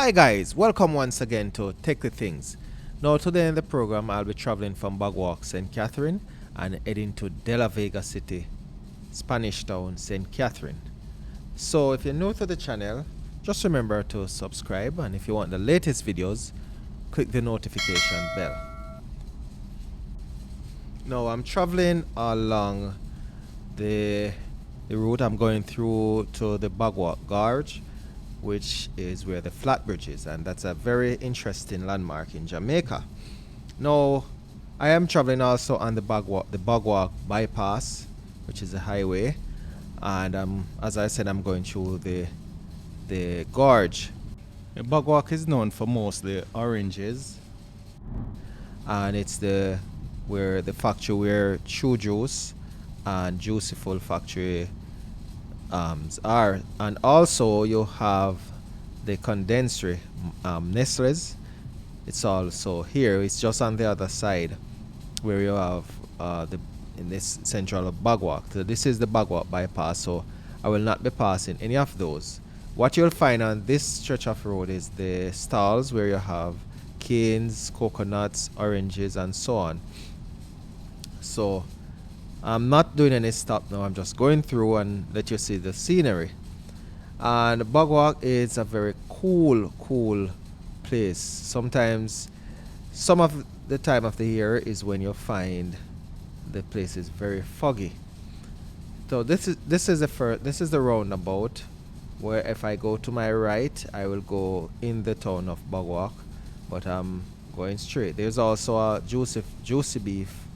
Hi guys, welcome once again to Take the Things. Now today in the program I'll be traveling from Bog Walk, St. Catherine and heading to De La Vega City, Spanish Town, St. Catherine. So if you're new to the channel, just remember to subscribe, and if you want the latest videos, click the notification bell. Now I'm traveling along the route. I'm going through to the Bog Walk Gorge, which is where the flat bridge is, and that's a very interesting landmark in Jamaica. Now, I am traveling also on the Bog Walk bypass, which is a highway, and as I said, I'm going through the gorge. The Bog Walk is known for mostly oranges, and it's the factory where True Juice and Juiciful factory are, and also you have the condensery Nestle's. It's also here. It's just on the other side where you have in this central Bog Walk. So this is the Bog Walk bypass, so I will not be passing any of those. What you'll find on this stretch of road is the stalls where you have canes, coconuts, oranges, and so on. So I'm not doing any stop now. I'm just going through and let you see the scenery. And Bog Walk is a very cool place. Sometimes, some of the time of the year is when you find the place is very foggy. So this is the roundabout, where if I go to my right, I will go in the town of Bog Walk, but I'm going straight. There's also a juicy beef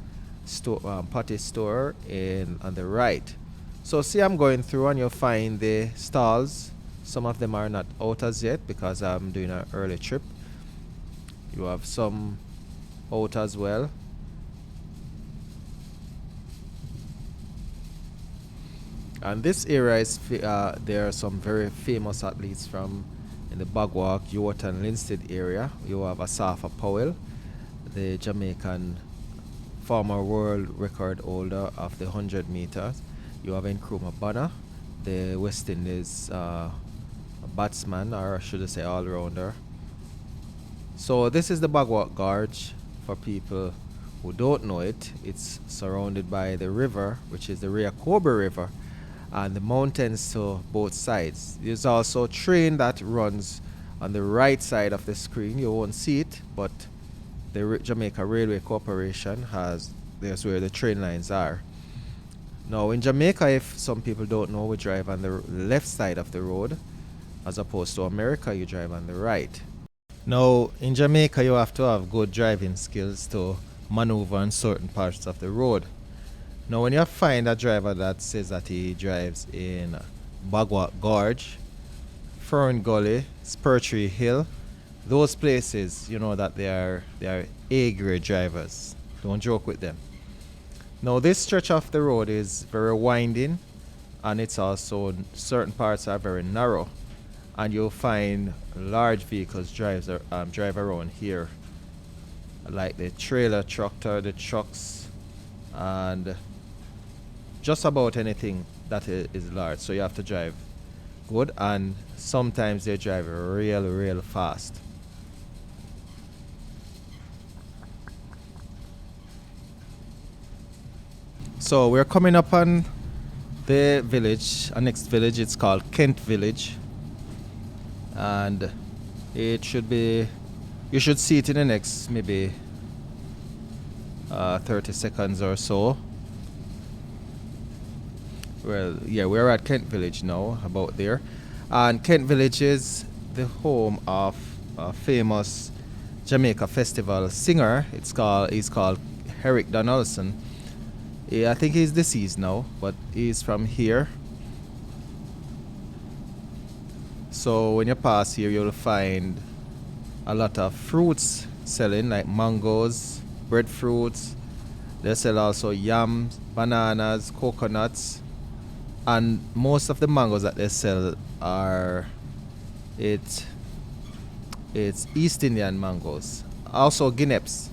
potty store on the right. So see, I'm going through and you'll find the stalls. Some of them are not out as yet because I'm doing an early trip. You have some out as well. And this area is there are some very famous athletes from in the Bog Walk, Youth and Linstead area. You have Asafa Powell, the Jamaican former world record holder of the 100 meters. You have Nkrumah Bonner, the West Indies batsman, or should I say all-rounder. So this is the Bog Walk Gorge. For people who don't know it, it's surrounded by the river, which is the Rehoboth River, and the mountains to both sides. There's also a train that runs on the right side of the screen. You won't see it, but the Jamaica Railway Corporation there's where the train lines are. Now in Jamaica, if some people don't know, we drive on the left side of the road, as opposed to America, you drive on the right. Now in Jamaica, you have to have good driving skills to maneuver on certain parts of the road. Now when you find a driver that says that he drives in Bog Walk Gorge, Fern Gully, Spurtree Hill, those places, you know that they are A-grade drivers. Don't joke with them. Now this stretch of the road is very winding, and it's also, certain parts are very narrow, and you'll find large vehicles drive around here, like the trailer tractor, the trucks, and just about anything that is large. So you have to drive good, and sometimes they drive real fast. So we're coming up on the village, our next village. It's called Kent Village, and you should see it in the next maybe 30 seconds or so. Well, yeah, we're at Kent Village now, about there. And Kent Village is the home of a famous Jamaica festival singer. He's called Eric Donaldson. Yeah, I think he's deceased now, but he's from here. So when you pass here, you'll find a lot of fruits selling, like mangoes, breadfruits. They sell also yams, bananas, coconuts, and most of the mangoes that they sell are it's East Indian mangoes. Also guineps.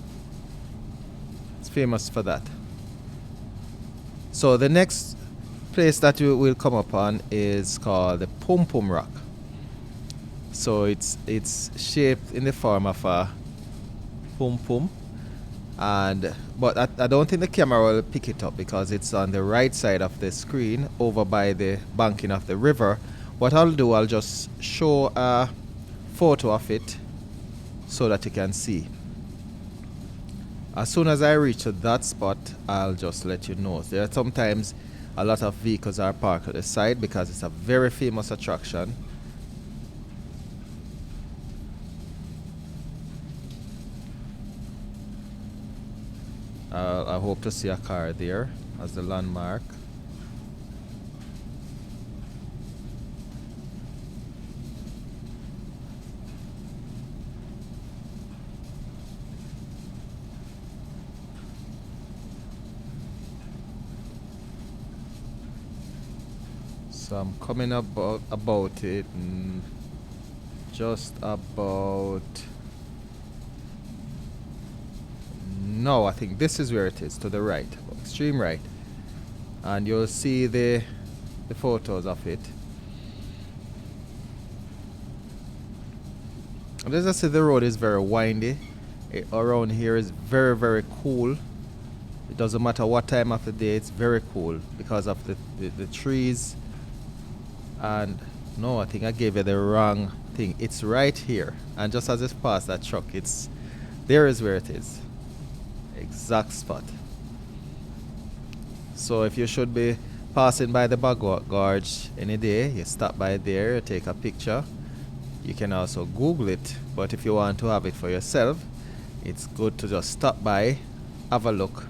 It's famous for that. So the next place that we will come upon is called the Pum Pum Rock. So it's shaped in the form of a pum pum, and but I don't think the camera will pick it up because it's on the right side of the screen over by the banking of the river. What I'll do, I'll just show a photo of it so that you can see. As soon as I reach to that spot, I'll just let you know. There are sometimes a lot of vehicles are parked at the side because it's a very famous attraction. I hope to see a car there as the landmark. So I'm coming about it just about. No, I think this is where it is, to the right, extreme right, and you'll see the photos of it. And as I said, the road is very windy. Around here is very, very cool. It doesn't matter what time of the day, it's very cool because of the trees. And no, I think I gave you the wrong thing. It's right here, and just as it's past that truck, there is where it is. Exact spot. So if you should be passing by the Bog Walk Gorge any day, you stop by there, you take a picture. You can also Google it, but if you want to have it for yourself, it's good to just stop by, have a look,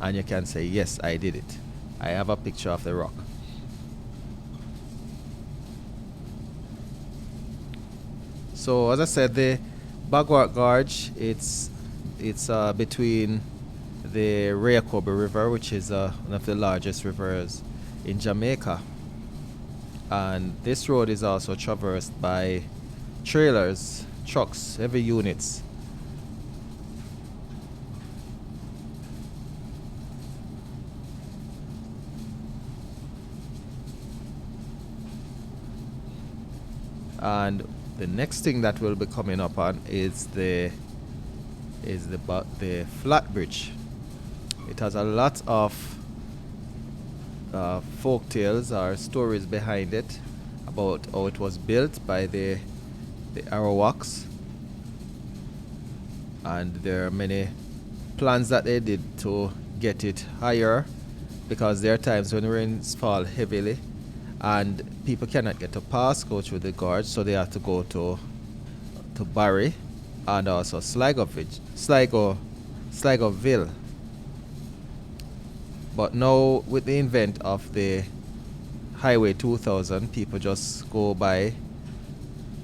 and you can say, yes, I did it. I have a picture of the rock. So as I said, the Bog Walk Gorge, it's between the Rehoboth River, which is one of the largest rivers in Jamaica, and this road is also traversed by trailers, trucks, heavy units. And the next thing that we'll be coming up on is the flat bridge. It has a lot of folk tales or stories behind it about how it was built by the Arawaks, and there are many plans that they did to get it higher because there are times when rains fall heavily and people cannot get to go through the gorge, so they have to go to Barry and also Sligoville. But now with the invent of the Highway 2000, people just go by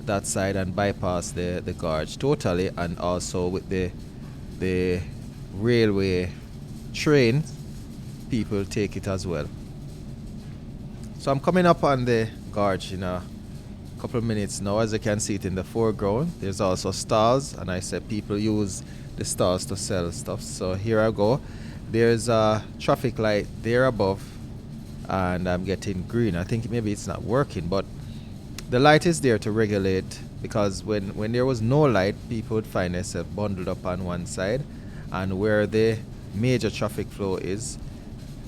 that side and bypass the gorge totally, and also with the railway train, people take it as well. So I'm coming up on the gorge in a couple of minutes now. As you can see it in the foreground, there's also stalls, and I said people use the stalls to sell stuff. So here I go. There's a traffic light there above, and I'm getting green. I think maybe it's not working, but the light is there to regulate, because when there was no light, people would find themselves bundled up on one side, and where the major traffic flow is,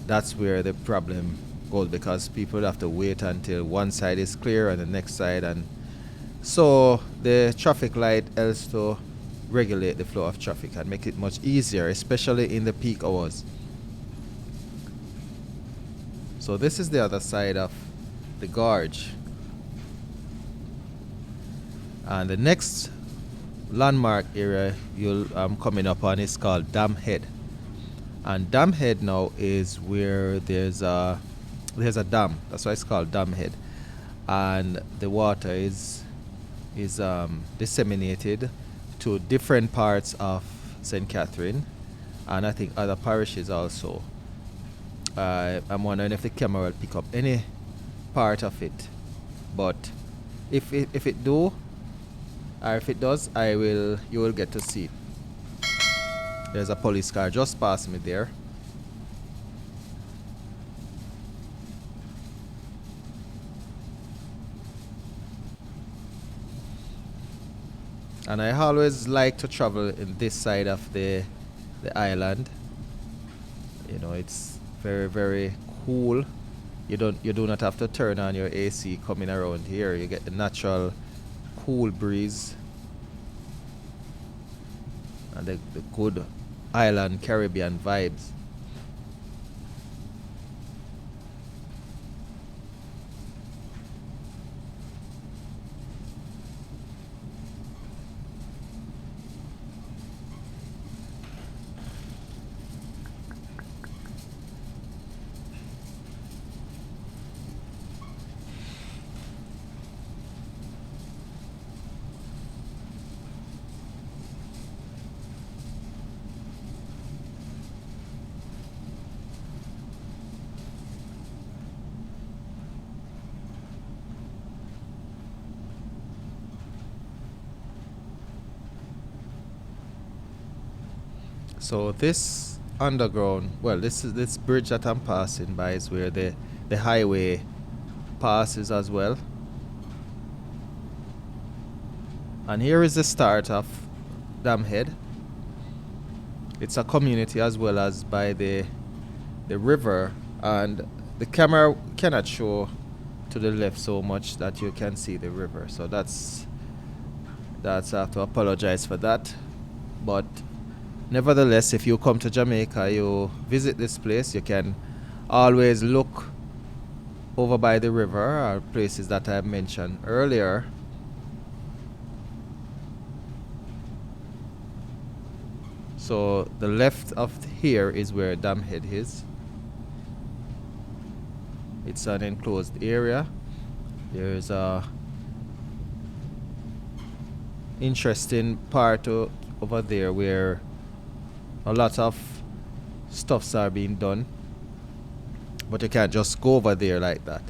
that's where the problem goes, because people have to wait until one side is clear and the next side, and so the traffic light helps to regulate the flow of traffic and make it much easier, especially in the peak hours. So this is the other side of the gorge, and the next landmark area I'm coming up on is called Dam Head. And Dam Head now is where there's a dam. That's why it's called Dam Head, and the water is disseminated to different parts of St. Catherine, and I think other parishes also. I'm wondering if the camera will pick up any part of it, but if it do, or if it does, you will get to see it. There's a police car just past me there. And I always like to travel in this side of the island. You know, it's very, very cool. You do not have to turn on your AC coming around here. You get the natural cool breeze and the good island Caribbean vibes. So this underground, well, this bridge that I'm passing by is where the highway passes as well. And here is the start of Damhead. It's a community as well as by the river, and the camera cannot show to the left so much that you can see the river. So that's I have to apologize for that. But nevertheless, if you come to Jamaica, you visit this place, you can always look over by the river or places that I mentioned earlier. So the left of here is where Damhead is. It's an enclosed area. There's a interesting part over there where a lot of stuffs are being done, but you can't just go over there like that.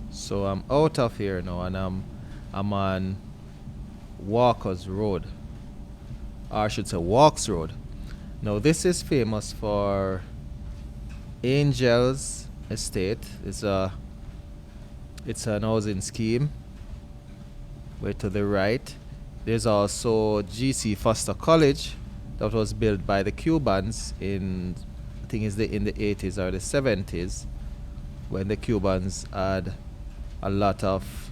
So I'm out of here now, and I'm on Walker's Road, or I should say Walks Road. Now this is famous for Angel's Estate. It's an housing scheme. Way to the right, there's also GC Foster College that was built by the Cubans in, I think it's in the 80s or the 70s, when the Cubans had a lot of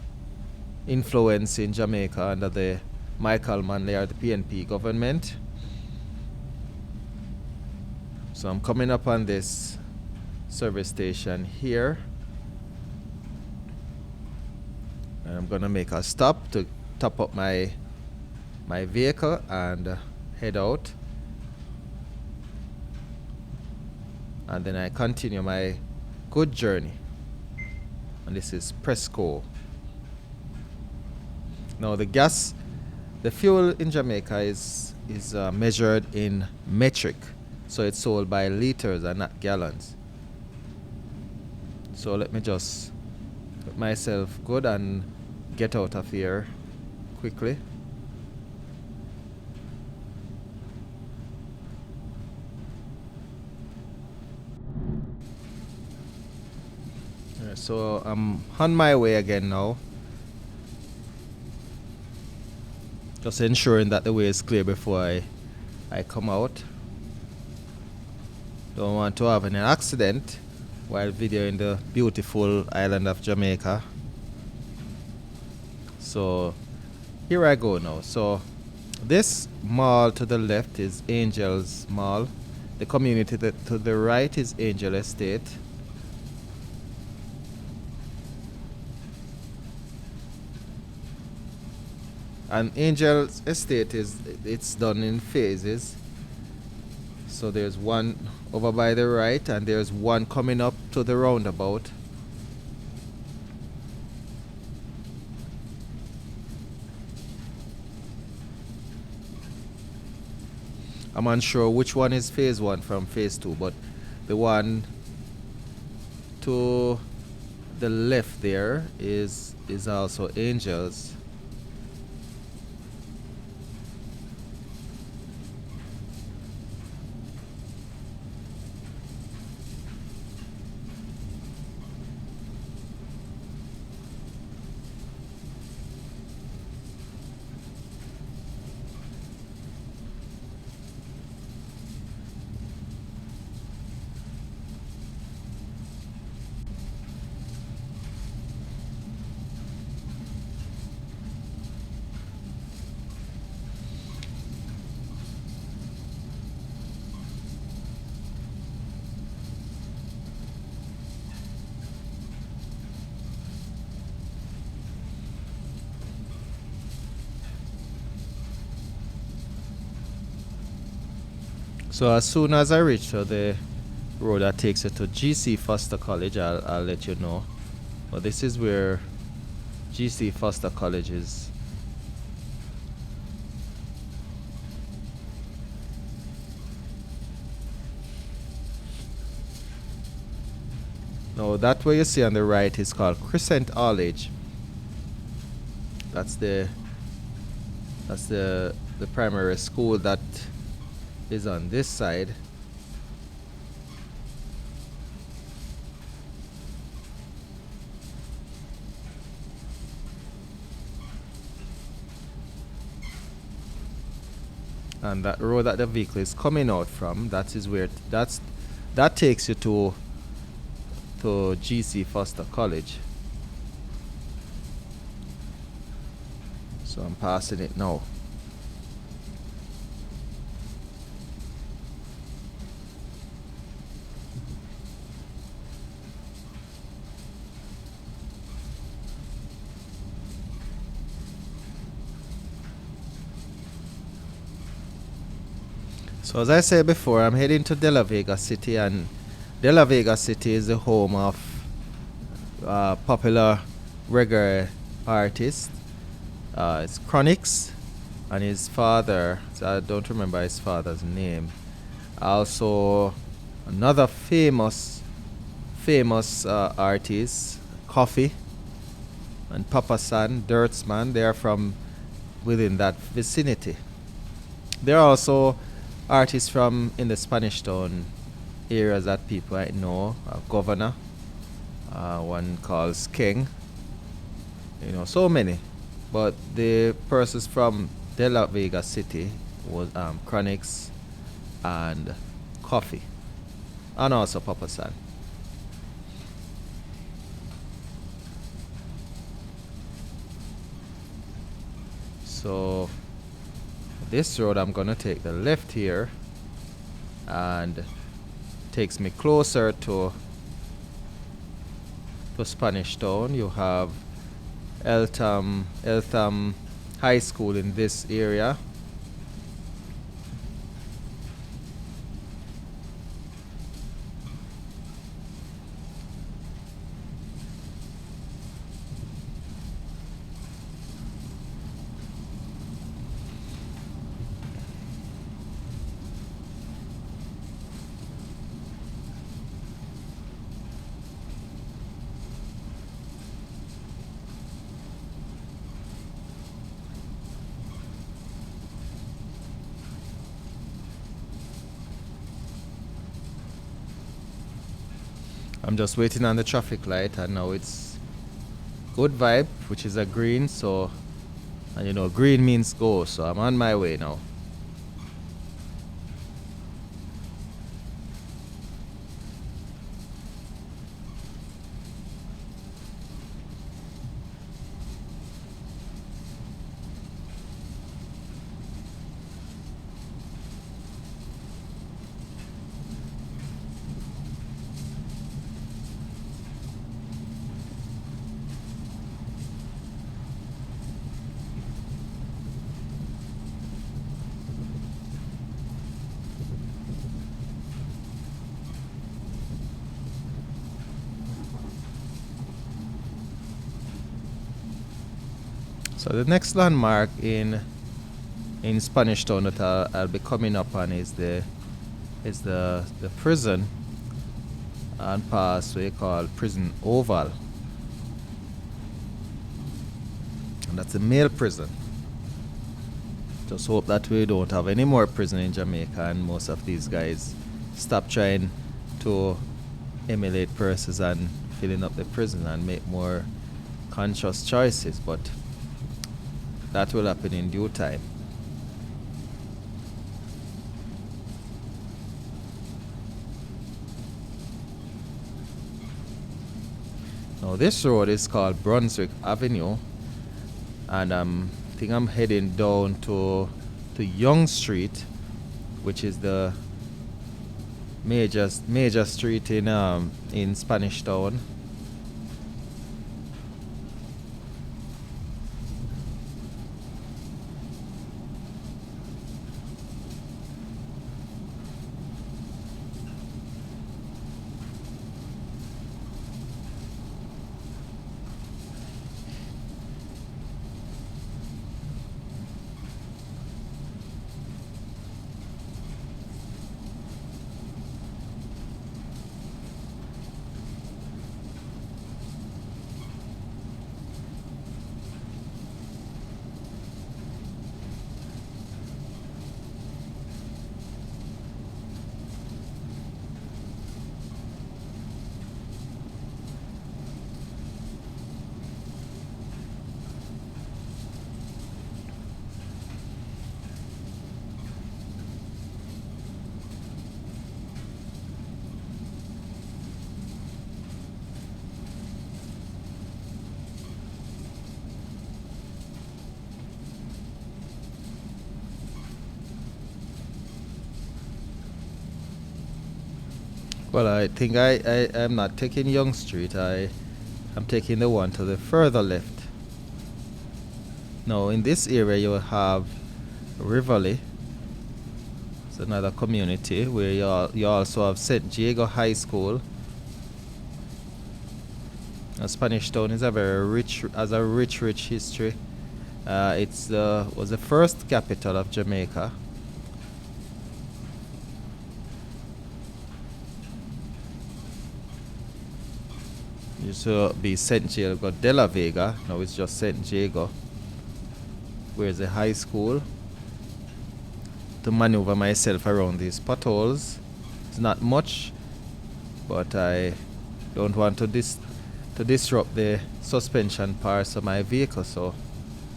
influence in Jamaica under the Michael Manley or the PNP government. So I'm coming up on this service station here, and I'm gonna make a stop to top up my vehicle and head out, and then I continue my good journey. And this is Presco. Now the fuel in Jamaica is measured in metric, so it's sold by liters and not gallons. So let me just get myself good and get out of here quickly. So I'm on my way again now, just ensuring that the way is clear before I come out. Don't want to have an accident while videoing the beautiful island of Jamaica. So here I go now. So this mall to the left is Angel's Mall. The community to the right is Angel Estate. And Angel's Estate it's done in phases. So there's one over by the right, and there's one coming up to the roundabout. I'm unsure which one is phase 1 from phase 2, but the one to the left there is also Angel's. So as soon as I reach the road that takes you to GC Foster College, I'll let you know. But this is where GC Foster College is. Now that way you see on the right is called Crescent College. That's the primary school that is on this side. And that road that the vehicle is coming out from, that is where that takes you to GC Foster College. So I'm passing it now. So as I said before, I'm heading to De La Vega City, and De La Vega City is the home of popular reggae artist. It's Chronix and his father. So I don't remember his father's name. Also, another famous artist, Coffee and Papa San, Dirtsman. They are from within that vicinity. There are also artists from in the Spanish Town areas that people might know. Governor, one calls King. So many. But the persons from De La Vega City was Chronix and Coffee, and also Papa San. So this road, I'm gonna take the left here, and takes me closer to Spanish Town. You have Eltham High School in this area. I'm just waiting on the traffic light, and now it's good vibe, which is a green. So, and green means go. So I'm on my way now. So the next landmark in Spanish Town that I'll be coming up on is the prison and passway called Prison Oval, and that's a male prison. Just hope that we don't have any more prison in Jamaica, and most of these guys stop trying to emulate persons and filling up the prison and make more conscious choices, but that will happen in due time. Now this road is called Brunswick Avenue, and I think I'm heading down to Young Street, which is the major street in Spanish Town. Well, I think I'm not taking Young Street. I'm taking the one to the further left. Now, in this area, you have Rivoli. It's another community where you also have St. Diego High School. Spanish Town is a very rich history. It's was the first capital of Jamaica. Used to be St. Diego de la Vega. Now it's just St. Diego. Where's the high school? To maneuver myself around these potholes. It's not much, but I don't want to disrupt the suspension parts of my vehicle, so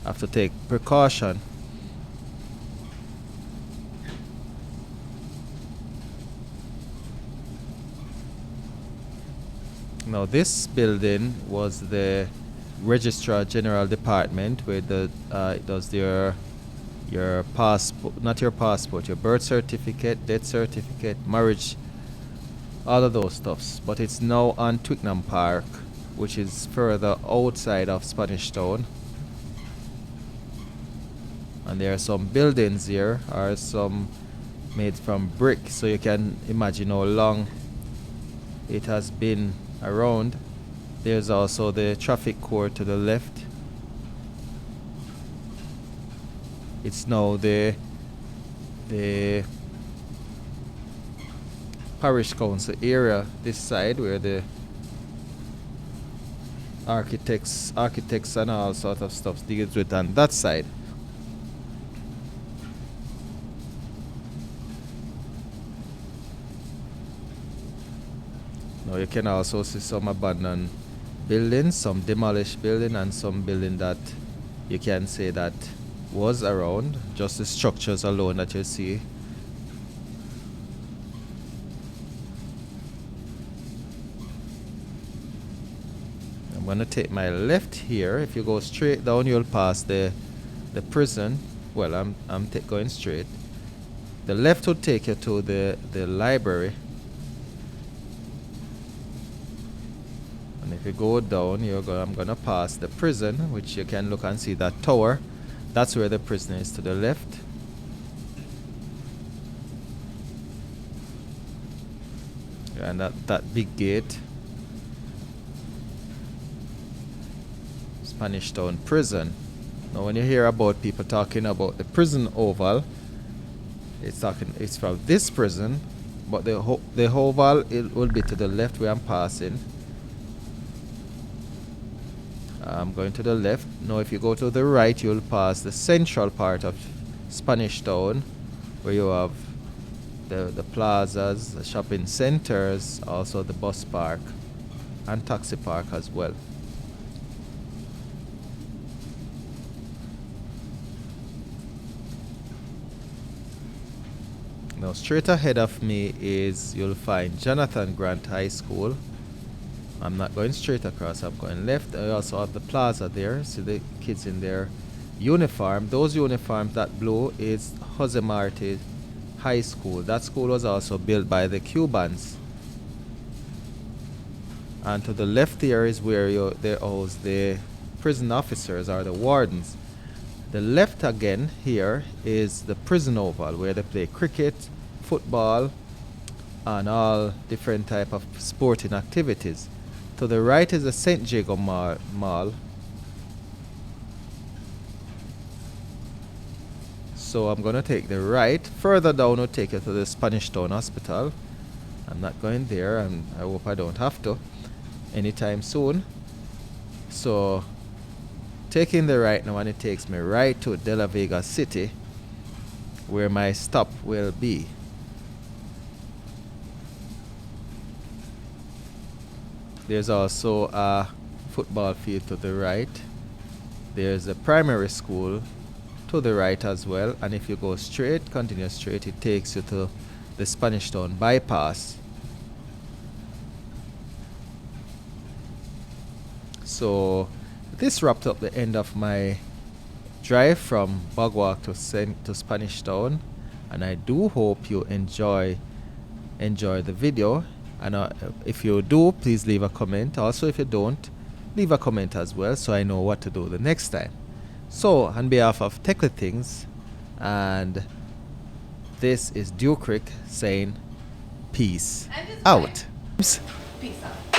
I have to take precaution. Now this building was the Registrar General Department, where it does your passport, not your passport, your birth certificate, death certificate, marriage, all of those stuffs. But it's now on Twickenham Park, which is further outside of Spanish Town. And there are some buildings here, are some made from brick, so you can imagine how long it has been around. There's also the traffic court to the left. It's now the parish council area, this side, where the architects and all sort of stuff deals with on that side. Now you can also see some abandoned buildings, some demolished building, and some building that you can say that was around, just the structures alone that you see. I'm going to take my left here. If you go straight down, you'll pass the prison. Well, I'm going straight. The left will take you to the library. And if you go down, I'm going to pass the prison, which you can look and see that tower. That's where the prison is to the left. And that big gate, Spanish Town Prison. Now when you hear about people talking about the prison oval, it's from this prison, but the oval, it will be to the left where I'm passing. I'm going to the left. Now if you go to the right, you'll pass the central part of Spanish Town, where you have the plazas, the shopping centers, also the bus park and taxi park as well. Now straight ahead of me you'll find Jonathan Grant High School. I'm not going straight across, I'm going left. I also have the plaza there. See the kids in their uniform. Those uniforms, that blue, is Jose Marti High School. That school was also built by the Cubans. And to the left there is where they house the prison officers or the wardens. The left again here is the prison oval, where they play cricket, football, and all different type of sporting activities. To the right is the St. Diego Mall. So I'm going to take the right. Further down will take you to the Spanish Town Hospital. I'm not going there, and I hope I don't have to anytime soon. So taking the right now, and it takes me right to De La Vega City, where my stop will be. There's also a football field to the right. There's a primary school to the right as well. And if you go straight, continue straight, it takes you to the Spanish Town bypass. So this wrapped up the end of my drive from Bog Walk to Spanish Town. And I do hope you enjoy the video. And if you do, please leave a comment. Also, if you don't, leave a comment as well so I know what to do the next time. So, on behalf of Techly Things, and this is Dew Creek saying peace out. Peace out.